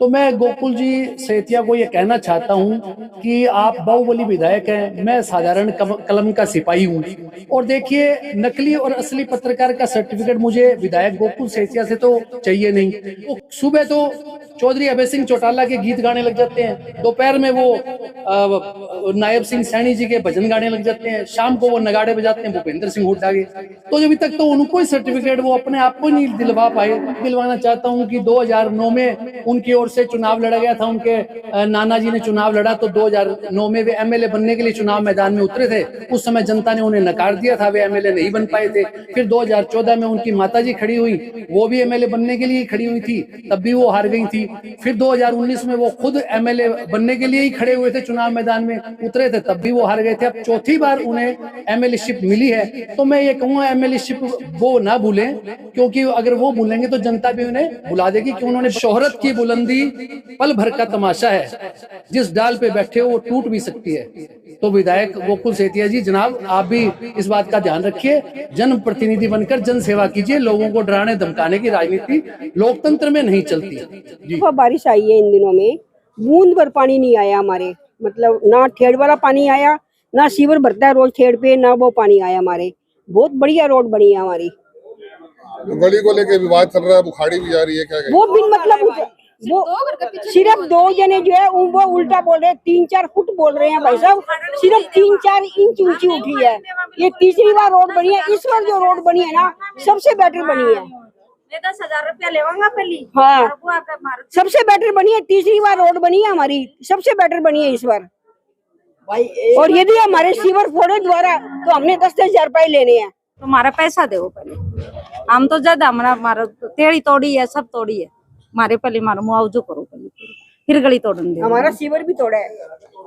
तो मैं गोकुल जी सेतिया को ये कहना चाहता हूं कि आप बाहुबली विधायक हैं, मैं साधारण कलम का सिपाही हूं। और देखिए, नकली और असली पत्रकार का सर्टिफिकेट मुझे विधायक गोकुल सेतिया से तो चाहिए नहीं। वो सुबह तो चौधरी अभय सिंह चौटाला के गीत गाने लग जाते हैं, दोपहर में वो नायब सिंह सैनी जी के भजन गाने लग जाते हैं, शाम को वो नगाड़े बजाते हैं भूपेंद्र सिंह हुड्डा के। तो अभी तक तो उनको ही सर्टिफिकेट वो अपने आप को नहीं दिलवा पाए। दिलवाना चाहता हूं कि 2009 में उनकी ओर से चुनाव लड़ा गया था, उनके नाना जी ने चुनाव लड़ा, तो 2009 में वे एमएलए बनने के लिए चुनाव मैदान में उतरे थे। उस समय जनता ने उन्हें नकार दिया था, वे एमएलए नहीं बन पाए थे। फिर 2014 में उनकी माताजी खड़ी हुई, वो भी एमएलए बनने के लिए खड़ी हुई थी, तब भी वो हार गई थी। फिर 2019 में वो खुद एमएलए बनने के लिए ही खड़े हुए थे, चुनाव मैदान में उतरे थे, तब भी वो हार गए थे। अब चौथी बार उन्हें एमएलए मिली है, तो मैं ये कहूंगा एमएलए वो ना भूलें, क्योंकि अगर वो भूलेंगे तो जनता भी उन्हें भुला देगी कि उन्होंने शोहरत की बुलंदी पल भर का तमाशा है, जिस डाल पे बैठे हो वो टूट भी सकती है। तो विधायक गोकुल सेतिया जी, जनाब आप भी इस बात का ध्यान रखिए, जन प्रतिनिधि बनकर जन सेवा कीजिए। लोगों को डराने धमकाने की राजनीति लोकतंत्र में नहीं चलती जी। बारिश आई है इन दिनों में, बूंद भर पानी नहीं आया हमारे, मतलब ना ठेड़ वाला पानी आया, ना सीवर भरता है रोज ठेड़ पे, ना वो पानी आया हमारे। बहुत बढ़िया रोड बनी है हमारी। गली को लेके विवाद चल रहा है, बुखाड़ी भी जा रही है, क्या कहें? वो बिन मतलब वो सिर्फ 2 जने जो है वो उल्टा बोल रहे हैं, 3-4 फुट बोल रहे हैं भाई साहब, सिर्फ 3-4 इंच ऊंची उठी है। ये तीसरी बार रोड बनी है, इस बार जो रोड बनी है ना सबसे बेटर बनी है। 10,000 रुपया लेवांगा पहली। हाँ, सबसे बेटर बनी है, तीसरी बार रोड बनी है हमारी, सबसे बेटर बनी है इस बार भाई। और यदि हमारे सीवर फोड़े द्वारा तो हमने 10,000 रुपए लेने हैं। तो हमारा पैसा दो पहले, हम तो ज्यादा हमारा टेढ़ी तोड़ी है, सब तोड़ी है, हमारे पहले हमारा मुआवजो करो पहले, फिर गली तोड़ने दो। हमारा सीवर भी तोड़ा है,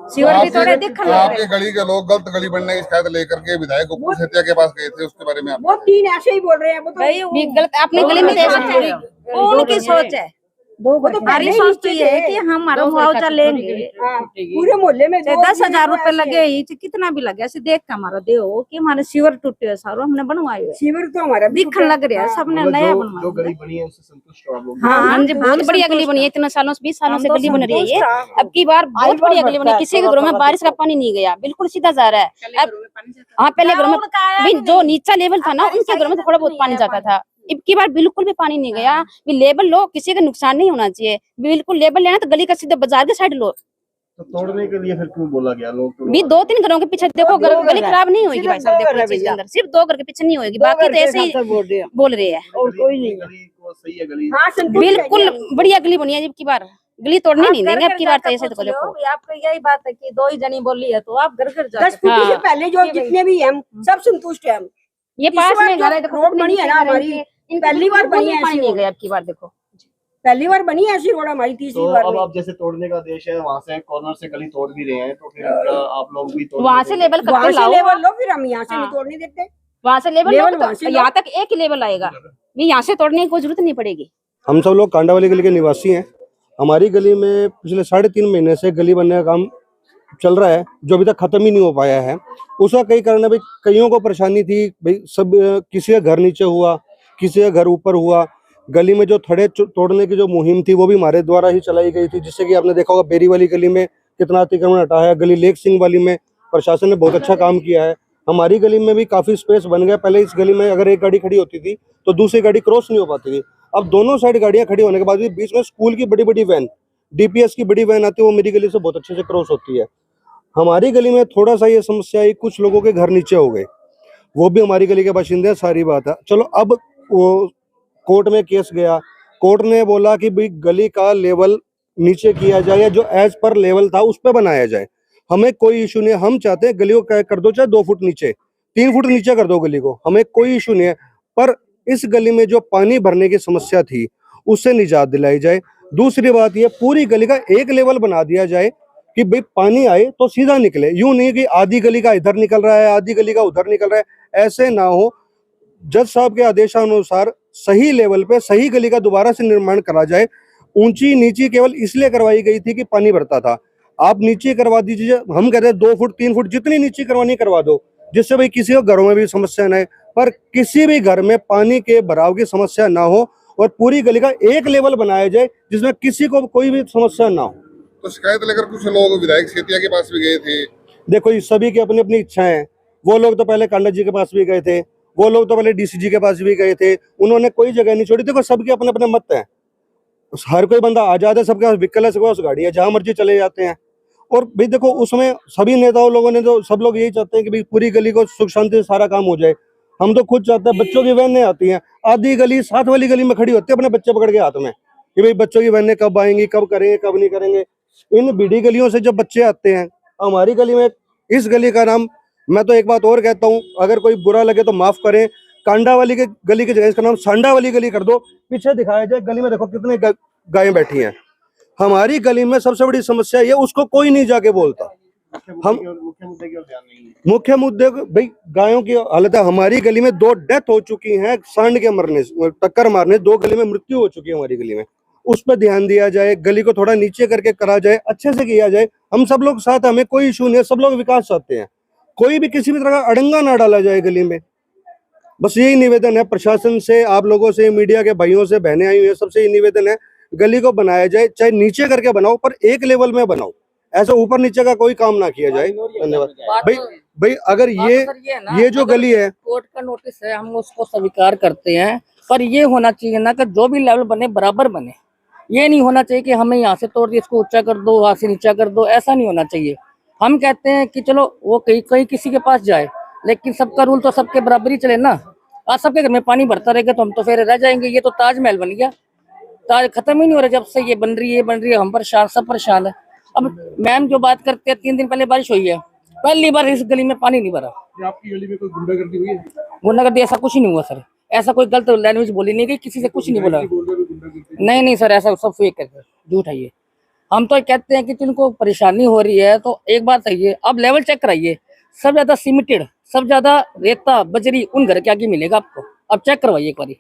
सीवर भी तोड़े। देख आपके गली के लोग गलत गली बनने की शिकायत लेकर के विधायक गोकुल सेतिया के पास गए थे, उसके बारे में आप? वो 3 ऐसे ही बोल रहे हैं, वो तो गलत अपनी गली में उनकी सोच है। हमारी सोच तो ये है कि हम हमारा मुआवजा लेंगे। पूरे मोहल्ले में 10,000 रुपए लगे ही, कितना भी लगे, ऐसे देख के हमारा दो कि हमारे सीवर टूटे है, सारो हमने बनवाए। सीवर तो हमारा दिखने लग रहा है, सबने नया बनवाया। जो गली बनी है उससे संतुष्ट हो आप लोग? हाँ जी, बहुत बढ़िया गली बनी है, इतना सालों से 20 सालों से गली बन रही है। अब की बार बहुत बढ़िया गली बनी, किसी के घरों में बारिश का पानी नहीं गया, बिल्कुल सीधा जा रहा है। अब हाँ, पहले घरों में जो नीचा लेवल था ना, उनके घरों में थोड़ा बहुत पानी जाता था, अब की बार बिल्कुल भी पानी नहीं गया। लेबल लो, किसी का नुकसान नहीं होना चाहिए, बिल्कुल लेबल लेना तो गली का सीधे बाजार के साइड लो। तो तोड़ने के लिए फिर क्यों बोला गया? लोग भी 2-3 घरों के पीछे देखो, गली खराब नहीं होगी भाई साहब, देखो चीज के अंदर सिर्फ 2 घर के पीछे नहीं होगी, बाकी तो ऐसे ही बोल रहे हैं। और कोई नहीं, गली को सही है गली? हाँ, बिल्कुल बढ़िया गली बनी है, अब की बार गली तोड़ने नहीं देंगे। अब की बार तो ऐसे तो देखो, आपको यही बात है कि 2 ही जनी बोली है, तो आप घर घर 10 फुट से पहले जो जितने भी हम सब संतुष्ट है। हम ये पास में घर है, रोड बनी है ना हमारी, पहली बार बनी है, पानी नहीं गया। अब की बार देखो, पहली बार बनी है ऐसी रोड हमारी, तीसरी तो बार। अब आप जैसे तोड़ने का आदेश है, वहाँ से कॉर्नर से गली तोड़ भी रहे हैं, तो फिर आप लोग भी वहाँ से लेवल वहाँ करके से लाओ, लेवल लो, फिर हम यहाँ से नहीं तोड़ने देते। वहाँ से लेवल वहाँ से यहाँ तक एक ही लेवल आएगा, यहाँ से तोड़ने की कोई जरूरत नहीं पड़ेगी। हम सब लोग कांडावाली गली के निवासी हैं। हमारी गली में पिछले 3.5 महीने से गली बनने का काम चल रहा है, जो अभी तक खत्म ही नहीं हो पाया है। उसका कई कारण है भाई, कईयों को परेशानी थी भाई, सब किसी का घर नीचे हुआ, किसी का घर ऊपर हुआ। गली में जो थड़े तोड़ने की जो मुहिम थी वो भी हमारे द्वारा ही चलाई गई थी, जिससे कि आपने देखा होगा बेरी वाली गली में कितना अतिक्रमण हटा है, गली लेक सिंह वाली में प्रशासन ने बहुत अच्छा काम किया है। हमारी गली में भी काफी स्पेस बन गया। पहले इस गली में अगर एक गाड़ी खड़ी होती थी तो दूसरी गाड़ी क्रॉस नहीं हो पाती थी, अब दोनों साइड गाड़ियां खड़ी होने के बाद भी बीच में स्कूल की बड़ी बड़ी वैन, डीपीएस की बड़ी वैन आती है, वो मेरी गली से बहुत अच्छे से क्रॉस होती है। हमारी गली में थोड़ा सा ये समस्या आई, कुछ लोगों के घर नीचे हो गए, वो भी हमारी गली के बाशिंदे हैं, सारी बात है। चलो, अब वो कोर्ट में केस गया, कोर्ट ने बोला कि भाई गली का लेवल नीचे किया जाए, या जो एज पर लेवल था उस पर बनाया जाए, हमें कोई इशू नहीं है। हम चाहते हैं गली को कर दो चाहे 2 फुट नीचे, 3 फुट नीचे कर दो गली को, हमें कोई इशू नहीं है, पर इस गली में जो पानी भरने की समस्या थी उससे निजात दिलाई जाए। दूसरी बात ये, पूरी गली का एक लेवल बना दिया जाए कि भाई पानी आए तो सीधा निकले, यूं नहीं कि आधी गली का इधर निकल रहा है, आधी गली का उधर निकल रहा है, ऐसे ना हो। जज साहब के आदेशानुसार सही लेवल पे सही गली का दोबारा से निर्माण करा जाए। ऊंची नीची केवल इसलिए करवाई गई थी कि पानी भरता था, आप नीचे करवा दीजिए। हम कहते हैं 2 फुट 3 फुट जितनी नीचे करवानी करवा दो, जिससे भाई किसी को घरों में भी समस्या न आए, पर किसी भी घर में पानी के भराव की समस्या ना हो और पूरी गली का एक लेवल बनाया जाए जिसमें किसी को कोई भी समस्या ना हो। तो शिकायत लेकर कुछ लोग विधायक सेतिया के पास भी गए थे। देखो ये सभी की अपनी अपनी इच्छाएं हैं। वो लोग तो पहले कांडा जी के पास भी गए थे, वो लोग तो पहले डीसी जी के पास भी गए थे, उन्होंने कोई जगह नहीं छोड़ी। देखो सबके अपने अपने मत हैं, हर कोई बंदा आजाद है, सबके पास व्हीकल है, सबके पास गाड़ी है, जहां मर्जी चले जाते हैं। और भाई देखो उसमें सभी नेताओं लोगों ने तो सब लोग यही चाहते हैं कि भाई पूरी गली को सुख शांति से सारा काम हो जाए। हम तो खुद चाहते हैं, बच्चों की वैनें आती हैं, आधी गली साथ वाली गली में खड़ी होती है अपने बच्चे पकड़ के हाथ में कि भाई बच्चों की वैनें कब आएंगी, कब करेंगे, कब नहीं करेंगे। इन बीडी गलियों से जब बच्चे आते हैं, हमारी गली में, इस गली का नाम, मैं तो एक बात और कहता हूँ, अगर कोई बुरा लगे तो माफ करें, कांडा वाली के गली की जगह इसका नाम सांडा वाली गली कर दो। पीछे दिखाया जाए गली में, देखो कितने गायें बैठी हैं। हमारी गली में सबसे बड़ी समस्या ये, उसको कोई नहीं जाके बोलता। हम मुख्य मुद्दे की ओर ध्यान नहीं है। मुख्य मुद्दे भाई गायों की हालत है। हमारी गली में 2 डेथ हो चुकी हैं सांड के मरने, टक्कर मारने, 2 गली में मृत्यु हो चुकी है हमारी गली में। उस पर ध्यान दिया जाए, गली को थोड़ा नीचे करके करा जाए, अच्छे से किया जाए। हम सब लोग साथ, हमें कोई इशू नहीं है, सब लोग विकास चाहते हैं। कोई भी किसी भी तरह का अड़ंगा ना डाला जाए गली में। बस यही निवेदन है प्रशासन से, आप लोगों से, मीडिया के भाइयों से, बहनें आई हुई है, सबसे यही निवेदन है, गली को बनाया जाए, चाहे नीचे करके बनाओ पर एक लेवल में बनाओ, ऐसा ऊपर नीचे का कोई काम ना किया जाए। धन्यवाद भाई। अगर ये जो गली है, कोर्ट का नोटिस है, हम उसको स्वीकार करते हैं, पर ये होना चाहिए ना कि जो भी लेवल बने बराबर बने। ये नहीं होना चाहिए कि हमें यहाँ से तोड़ दिया, इसको ऊंचा कर दो, वहां से नीचा कर दो, ऐसा नहीं होना चाहिए। हम कहते हैं कि चलो वो कहीं किसी के पास जाए, लेकिन सबका रूल तो सबके बराबर ही चले ना। आज सबके घर में पानी भरता रहेगा तो हम तो फिर रह जाएंगे। ये तो ताजमहल बन गया, ताज खत्म ही नहीं हो रहा। जब से ये बन रही है, हम परेशान, सब परेशान है। अब मैम जो बात करते हैं, 3 दिन पहले बारिश हुई है, पहली बार इस गली में पानी नहीं भरा। आपकी गली में कोई गुंडागर्दी हुई है? गुंडागर्दी ऐसा कुछ नहीं हुआ सर, ऐसा कोई गलत लैंग्वेज बोली नहीं गई, किसी से कुछ नहीं बोला। नहीं सर, ऐसा सब फेक है, झूठ है ये। हम तो कहते हैं कि जिनको परेशानी हो रही है तो एक बात है, ये अब लेवल चेक कराइए। सब ज्यादा सीमेंटेड, सब ज्यादा रेता बजरी उन घर के आगे मिलेगा आपको। अब चेक करवाइए एक बारी।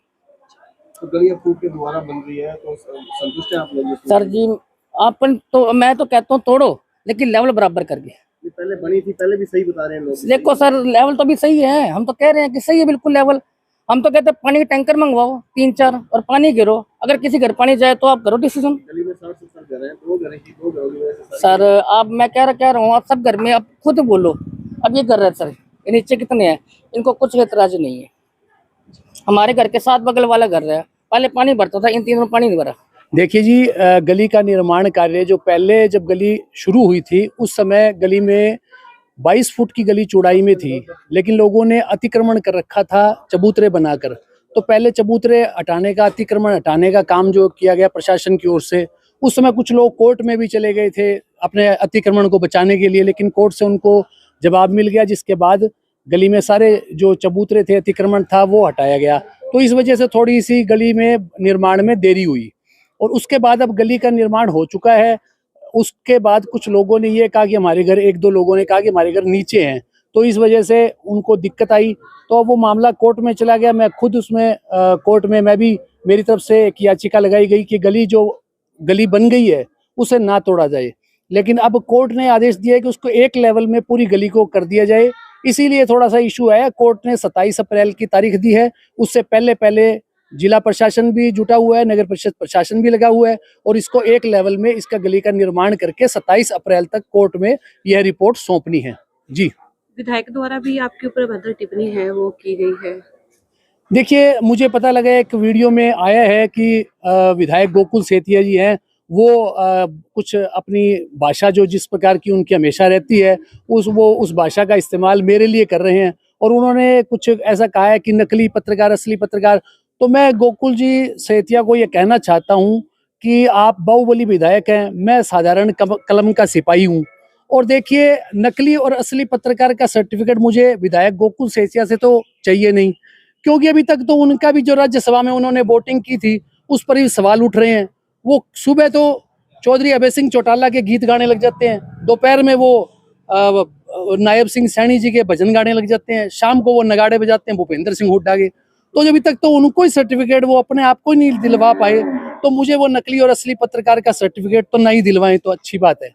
तो गली अब फूट के दोबारा बन रही है तो संतुष्ट है आप लोग? सर जी अपन तो, मैं तो कहता हूँ तोड़ो, लेकिन लेवल बराबर करके। ये पहले बनी थी, पहले भी सही बता रहे हैं लोग। देखो सर लेवल तो भी सही है, हम तो कह रहे हैं कि सही है बिल्कुल लेवल। हम तो कहते हैं पानी के टैंकर मंगवाओ 3-4 और पानी गिरो। अगर किसी घर पानी जाए तो आप करो डिसीजन। गली में 60-70 घर हैं, 2 घर ही 2 घरों की वजह से सर अब मैं कह रहा हूँ, आप सब घर में अब खुद बोलो। अब ये कर रहे हैं सर, ये नीचे कितने हैं, इनको कुछ एतराज नहीं है। हमारे घर के साथ बगल वाला घर है, पहले पानी भरता था, इन 3 दिनों पानी नहीं भरा। देखिए जी, गली का निर्माण कार्य जो पहले जब गली शुरू हुई थी उस समय गली में 22 फुट की गली चौड़ाई में थी, लेकिन लोगों ने अतिक्रमण कर रखा था चबूतरे बनाकर। तो पहले चबूतरे हटाने का, अतिक्रमण हटाने का काम जो किया गया प्रशासन की ओर से, उस समय कुछ लोग कोर्ट में भी चले गए थे अपने अतिक्रमण को बचाने के लिए, लेकिन कोर्ट से उनको जवाब मिल गया, जिसके बाद गली में सारे जो चबूतरे थे, अतिक्रमण था, वो हटाया गया। तो इस वजह से थोड़ी सी गली में निर्माण में देरी हुई और उसके बाद अब गली का निर्माण हो चुका है। उसके बाद कुछ लोगों ने ये कहा कि हमारे घर, 1-2 लोगों ने कहा कि हमारे घर नीचे हैं, तो इस वजह से उनको दिक्कत आई। तो अब वो मामला कोर्ट में चला गया। मैं खुद उसमें कोर्ट में मैं भी, मेरी तरफ से एक याचिका लगाई गई कि गली बन गई है उसे ना तोड़ा जाए, लेकिन अब कोर्ट ने आदेश दिया है कि उसको एक लेवल में पूरी गली को कर दिया जाए। इसीलिए थोड़ा सा इशू आया। कोर्ट ने 27 अप्रैल की तारीख दी है, उससे पहले जिला प्रशासन भी जुटा हुआ है, नगर परिषद प्रशासन भी लगा हुआ है और इसको एक लेवल में इसका गली का निर्माण करके 27 अप्रैल तक कोर्ट में यह रिपोर्ट सौंपनी है। जी, विधायक द्वारा भी आपके ऊपर अभद्र टिप्पणी है वो की गई है। देखिए, मुझे पता लगा एक वीडियो में आया है कि विधायक गोकुल सेतिया जी हैं, वो कुछ अपनी भाषा जो जिस प्रकार की उनकी हमेशा रहती है उस भाषा का इस्तेमाल मेरे लिए कर रहे हैं और उन्होंने कुछ ऐसा कहा है कि नकली पत्रकार, असली पत्रकार। तो मैं गोकुल जी सेतिया को ये कहना चाहता हूँ कि आप बाहुबली विधायक हैं, मैं साधारण कलम का सिपाही हूँ। और देखिए, नकली और असली पत्रकार का सर्टिफिकेट मुझे विधायक गोकुल सेतिया से तो चाहिए नहीं, क्योंकि अभी तक तो उनका भी जो राज्यसभा में उन्होंने वोटिंग की थी उस पर ही सवाल उठ रहे हैं। वो सुबह तो चौधरी अभय सिंह चौटाला के गीत गाने लग जाते हैं, दोपहर में वो नायब सिंह सैनी जी के भजन गाने लग जाते हैं, शाम को वो नगाड़े बजाते हैं भूपेंद्र सिंह हुड्डा के। तो जब तक तो उनको ही सर्टिफिकेट वो अपने आप को नहीं दिलवा पाए, तो मुझे वो नकली और असली पत्रकार का सर्टिफिकेट तो नहीं दिलवाएं तो अच्छी बात है।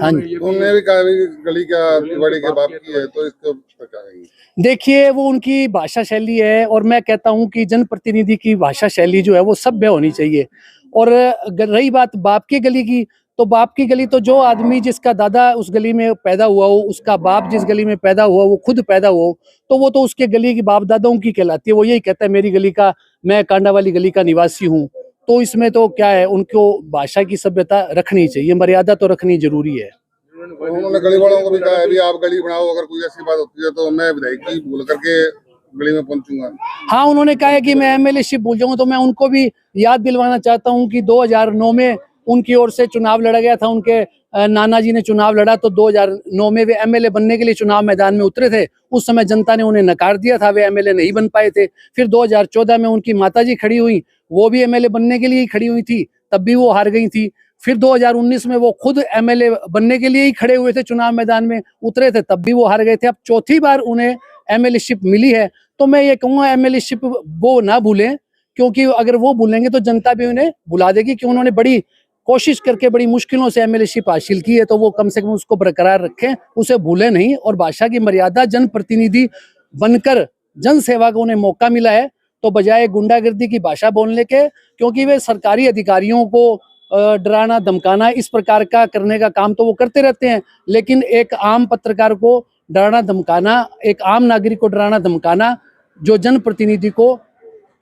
हाँ जी। उन्होंने भी कहा भी गली क्या तिवाड़ी के बाप की है, तो इसको क्या कहेंगे? देखिए, वो उनकी भाषा शैली है और मैं कहता हूँ कि जनप्रतिनिधि की भाषा शैली जो है वो सभ्य होनी चाहिए। और रही बात बाप की गली की, तो बाप की गली तो जो आदमी जिसका दादा उस गली में पैदा हुआ हो, उसका बाप जिस गली में पैदा हुआ, वो खुद पैदा हो, तो वो तो उसके गली की बाप दादाओं की कहलाती है। वो यही कहता है मेरी गली का, मैं कांडा वाली गली का निवासी हूँ। तो इसमें तो क्या है, उनको भाषा की सभ्यता रखनी चाहिए, मर्यादा तो रखनी जरूरी है। उन्होंने गली वालों को भी कहा है भी आप गली बनाओ, अगर कोई ऐसी बात होती है तो मैं विधायक की भूल करके गली में पहुंचूंगा। हाँ, उन्होंने कहा है कि मैं एमएलए-शिप भूल जाऊंगा, तो मैं उनको भी याद दिलवाना चाहता हूं कि 2009 में उनकी ओर से चुनाव लड़ा गया था। उनके नाना जी ने चुनाव लड़ा, तो 2009 में वे एमएलए बनने के लिए चुनाव मैदान में उतरे थे। उस समय जनता ने उन्हें नकार दिया था, वे एमएलए नहीं बन पाए थे। फिर 2014 में उनकी माताजी खड़ी हुई, वो भी एमएलए बनने के लिए ही खड़ी हुई थी, तब भी वो हार गई थी। फिर 2019 में वो खुद एमएलए बनने के लिए ही खड़े हुए थे, चुनाव मैदान में उतरे थे, तब भी वो हार गए थे। अब चौथी बार उन्हें एमएलए-शिप मिली है, तो मैं ये कहूँगा एमएलए-शिप वो ना भूलें, क्योंकि अगर वो भूलेंगे तो जनता भी उन्हें भुला देगी कि उन्होंने बड़ी कोशिश करके बड़ी मुश्किलों से एमएलए-शिप हासिल की है। तो वो कम से कम उसको बरकरार रखें, उसे भूलें नहीं। और भाषा की मर्यादा, जनप्रतिनिधि बनकर जन सेवा का उन्हें मौका मिला है, तो बजाय गुंडागर्दी की भाषा बोलने के, क्योंकि वे सरकारी अधिकारियों को डराना धमकाना इस प्रकार का करने का काम तो वो करते रहते हैं, लेकिन एक आम पत्रकार को डराना धमकाना, एक आम नागरिक को डराना धमकाना जो जनप्रतिनिधि को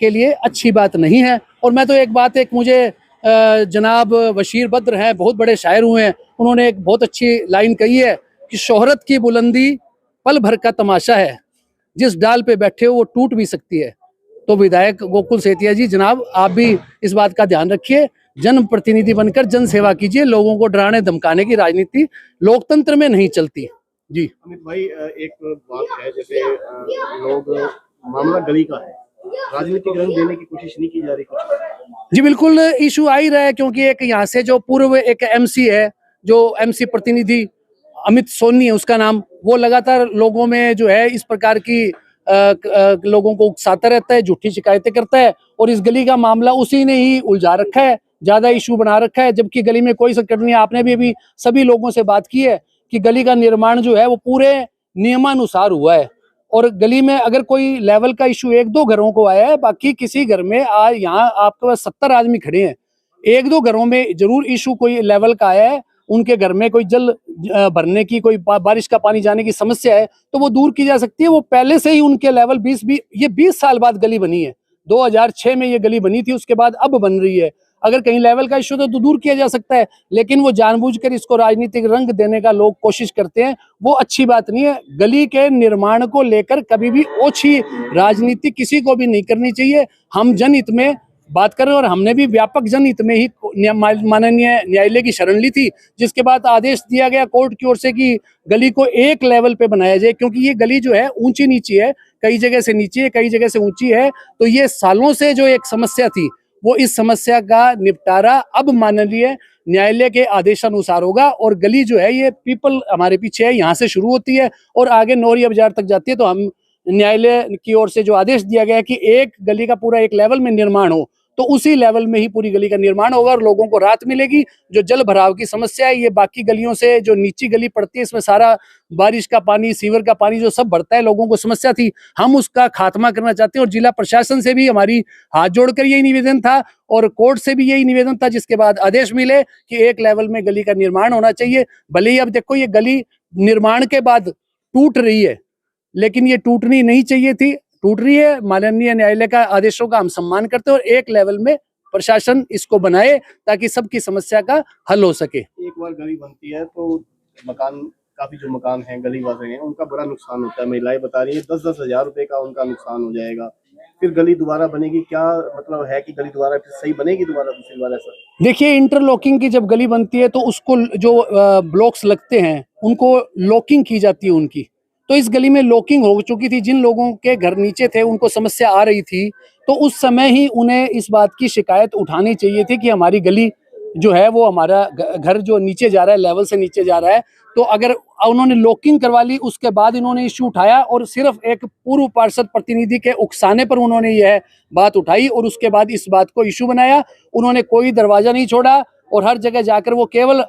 के लिए अच्छी बात नहीं है। और मैं तो एक बात, एक मुझे जनाब बशीर बद्र हैं, बहुत बड़े शायर हुए हैं, उन्होंने एक बहुत अच्छी लाइन कही है कि शोहरत की बुलंदी पल भर का तमाशा है, जिस डाल पे बैठे हो वो टूट भी सकती है। तो विधायक गोकुल सेतिया जी, जनाब आप भी इस बात का ध्यान रखिए, जनप्रतिनिधि बनकर जन सेवा कीजिए। लोगों को डराने धमकाने की राजनीति लोकतंत्र में नहीं चलती जी। अमित भाई, एक बात है, जैसे लोग मामला गली का है, राजनीतिक रंग देने की कोशिश नहीं की जा रही कुछ? जी बिल्कुल, इशू आ ही रहा है, क्योंकि एक यहाँ से जो पूर्व एक एमसी है, जो एमसी प्रतिनिधि अमित सोनी है उसका नाम, वो लगातार लोगों में जो है इस प्रकार की लोगों को उकसाता रहता है, झूठी शिकायतें करता है, और इस गली का मामला उसी ने ही उलझा रखा है, ज्यादा इशू बना रखा है, जबकि गली में कोई संकट नहीं है। आपने भी अभी सभी लोगों से बात की है कि गली का निर्माण जो है वो पूरे नियमानुसार हुआ है, और गली में अगर कोई लेवल का इशू 1-2 घरों को आया है, बाकी किसी घर में आज यहाँ आपके पास 70 आदमी खड़े हैं, 1-2 घरों में जरूर इशू कोई लेवल का आया है, उनके घर में कोई जल भरने की, कोई बारिश का पानी जाने की समस्या है, तो वो दूर की जा सकती है। वो पहले से ही उनके लेवल 20 साल बाद गली बनी है, 2006 में ये गली बनी थी, उसके बाद अब बन रही है। अगर कहीं लेवल का इशू तो दूर किया जा सकता है, लेकिन वो जानबूझकर इसको राजनीतिक रंग देने का लोग कोशिश करते हैं, वो अच्छी बात नहीं है। गली के निर्माण को लेकर कभी भी ओछी राजनीति किसी को भी नहीं करनी चाहिए। हम जनहित में बात करें, और हमने भी व्यापक जनहित में ही माननीय न्यायालय की शरण ली थी, जिसके बाद आदेश दिया गया कोर्ट की ओर से कि गली को एक लेवल पे बनाया जाए, क्योंकि ये गली जो है ऊंची नीची है, कई जगह से नीची है, कई जगह से ऊंची है। तो ये सालों से जो एक समस्या थी, वो इस समस्या का निपटारा अब माननीय न्यायालय के आदेशानुसार होगा। और गली जो है ये पीपल हमारे पीछे है, यहाँ से शुरू होती है और आगे नौरिया बाजार तक जाती है। तो हम न्यायालय की ओर से जो आदेश दिया गया कि एक गली का पूरा एक लेवल में निर्माण हो, तो उसी लेवल में ही पूरी गली का निर्माण होगा और लोगों को राहत मिलेगी। जो जल भराव की समस्या है, ये बाकी गलियों से जो नीची गली पड़ती है, इसमें सारा बारिश का पानी, सीवर का पानी जो सब भरता है, लोगों को समस्या थी, हम उसका खात्मा करना चाहते हैं। और जिला प्रशासन से भी हमारी हाथ जोड़कर यही निवेदन था और कोर्ट से भी यही निवेदन था, जिसके बाद आदेश मिले कि एक लेवल में गली का निर्माण होना चाहिए। भले ही अब देखो ये गली निर्माण के बाद टूट रही है, लेकिन ये टूटनी नहीं चाहिए थी, टूट रही है। माननीय न्यायालय का आदेशों का हम सम्मान करते हैं और एक लेवल में प्रशासन इसको बनाए ताकि सबकी समस्या का हल हो सके। एक बार गली बनती है तो मकान, काफी जो मकान हैं गली वाले हैं, उनका बड़ा नुकसान होता है। महिलाएं बता रही है 10-10 हजार रुपए का उनका नुकसान हो जाएगा। फिर गली दोबारा बनेगी, क्या मतलब है कि गली दोबारा फिर सही बनेगी दोबारा दूसरी बार? ऐसा देखिए, इंटरलॉकिंग की जब गली बनती है तो उसको जो ब्लॉक्स लगते हैं उनको लॉकिंग की जाती है उनकी। तो इस गली में लॉकिंग हो चुकी थी, जिन लोगों के घर नीचे थे उनको समस्या आ रही थी, तो उस समय ही उन्हें इस बात की शिकायत उठानी चाहिए थी कि हमारी गली जो है वो हमारा घर जो नीचे जा रहा है, लेवल से नीचे जा रहा है। तो अगर उन्होंने लॉकिंग करवा ली, उसके बाद इन्होंने इश्यू उठाया और सिर्फ एक पूर्व पार्षद प्रतिनिधि के उकसाने पर उन्होंने यह बात उठाई और उसके बाद इस बात को इश्यू बनाया। उन्होंने कोई दरवाजा नहीं छोड़ा और हर जगह जाकर वो केवल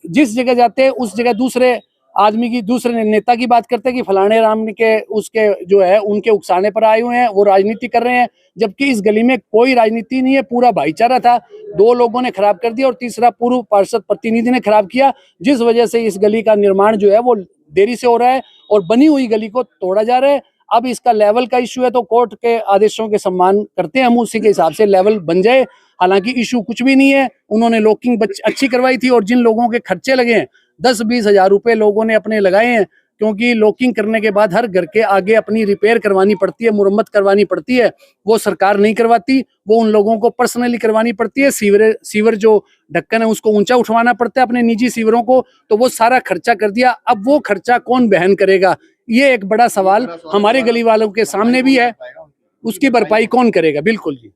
जिस जगह जाते हैं उस जगह दूसरे आदमी की, दूसरे नेता की बात करते हैं कि फलाने राम के उसके जो है उनके उकसाने पर आए हुए हैं, वो राजनीति कर रहे हैं। जबकि इस गली में कोई राजनीति नहीं है, पूरा भाईचारा था। 2 लोगों ने खराब कर दिया और तीसरा पूर्व पार्षद प्रतिनिधि ने खराब किया, जिस वजह से इस गली का निर्माण जो है वो देरी से हो रहा है और बनी हुई गली को तोड़ा जा रहा है। अब इसका लेवल का इश्यू है तो कोर्ट के आदेशों के सम्मान करते हैं हम, उसी के हिसाब से लेवल बन जाए। हालांकि इश्यू कुछ भी नहीं है, उन्होंने लॉकिंग अच्छी करवाई थी और जिन लोगों के खर्चे लगे हैं 10-20 हजार रुपए लोगों ने अपने लगाए हैं, क्योंकि लॉकिंग करने के बाद हर घर के आगे अपनी रिपेयर करवानी पड़ती है, मुरम्मत करवानी पड़ती है, वो सरकार नहीं करवाती, वो उन लोगों को पर्सनली करवानी पड़ती है। सीवर जो ढक्कन है उसको ऊंचा उठवाना पड़ता है अपने निजी सीवरों को, तो वो सारा खर्चा कर दिया। अब वो खर्चा कौन वहन करेगा, ये एक बड़ा सवाल हमारे गली वालों के सामने भी है, उसकी भरपाई कौन करेगा। बिल्कुल जी।